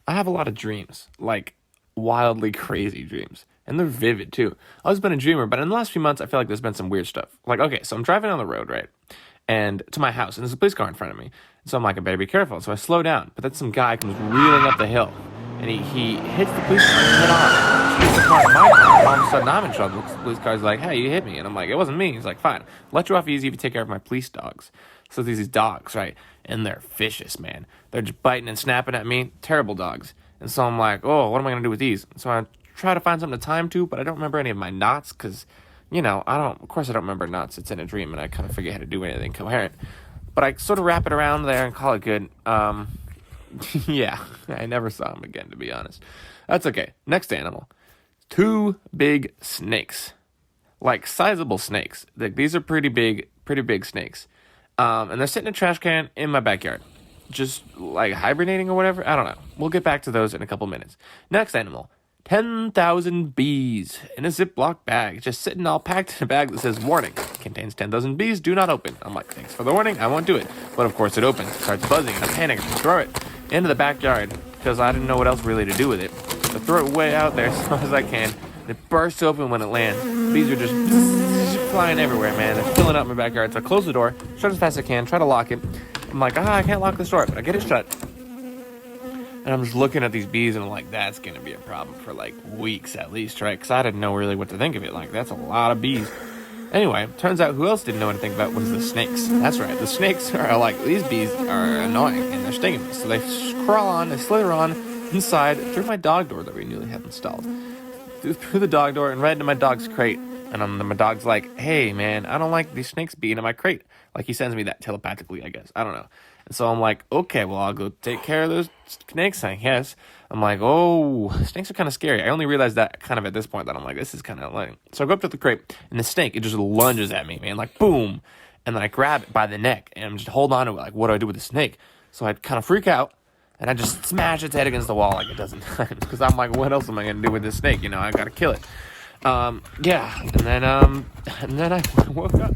I have a lot of dreams, like wildly crazy dreams. And they're vivid too. I've always been a dreamer, but in the last few months, I feel like there's been some weird stuff. Like, okay, so I'm driving down the road, right? And to my house, and there's a police car in front of me. So I'm like, I better be careful. So I slow down. But then some guy comes reeling up the hill. And he hits the police car head on. Hits the car in my car. And all of a sudden, I'm in trouble. The police car's like, hey, you hit me. And I'm like, it wasn't me. He's like, fine. Let you off easy if you take care of my police dogs. So there's these dogs, right? And they're vicious, man. They're just biting and snapping at me. Terrible dogs. And so I'm like, oh, what am I going to do with these? So I try to find something to tie them to, but I don't remember any of my knots because, of course I don't remember knots. It's in a dream and I kind of forget how to do anything coherent. But I sort of wrap it around there and call it good. Yeah, I never saw him again, to be honest. That's okay. Next animal. 2 big snakes. Like sizable snakes. These are pretty big snakes. And they're sitting in a trash can in my backyard. Just like hibernating or whatever. I don't know. We'll get back to those in a couple minutes. Next animal. 10,000 bees in a Ziploc bag, just sitting all packed in a bag that says, warning, contains 10,000 bees, do not open. I'm like, thanks for the warning, I won't do it. But of course it opens, starts buzzing, and I panic, and throw it into the backyard, because I didn't know what else really to do with it. So throw it way out there as far as I can. It bursts open when it lands. Bees are just flying everywhere, man. They're filling up my backyard. So I close the door, shut as fast as I can, try to lock it. I'm like, I can't lock this door, but I get it shut. And I'm just looking at these bees and I'm like, that's going to be a problem for like weeks at least, right? Because I didn't know really what to think of it. Like, that's a lot of bees. Anyway, turns out who else didn't know what to think about was the snakes. That's right. The snakes are like, these bees are annoying and they're stinging me. So they crawl on, they slither on inside through my dog door that we newly had installed. Through the dog door and right into my dog's crate. And my dog's like, hey, man, I don't like these snakes being in my crate. Like, he sends me that telepathically, I guess. I don't know. And so I'm like, okay, well, I'll go take care of those snakes, I guess. I'm like, oh, snakes are kind of scary. I only realized that kind of at this point that I'm like, this is kind of annoying. So I go up to the crate, and the snake, it just lunges at me, man, like, boom. And then I grab it by the neck, and I'm just hold on to it, like, what do I do with the snake? So I kind of freak out, and I just smash its head against the wall like a dozen times. Because I'm like, what else am I going to do with this snake? I got to kill it. Yeah, and then I woke up.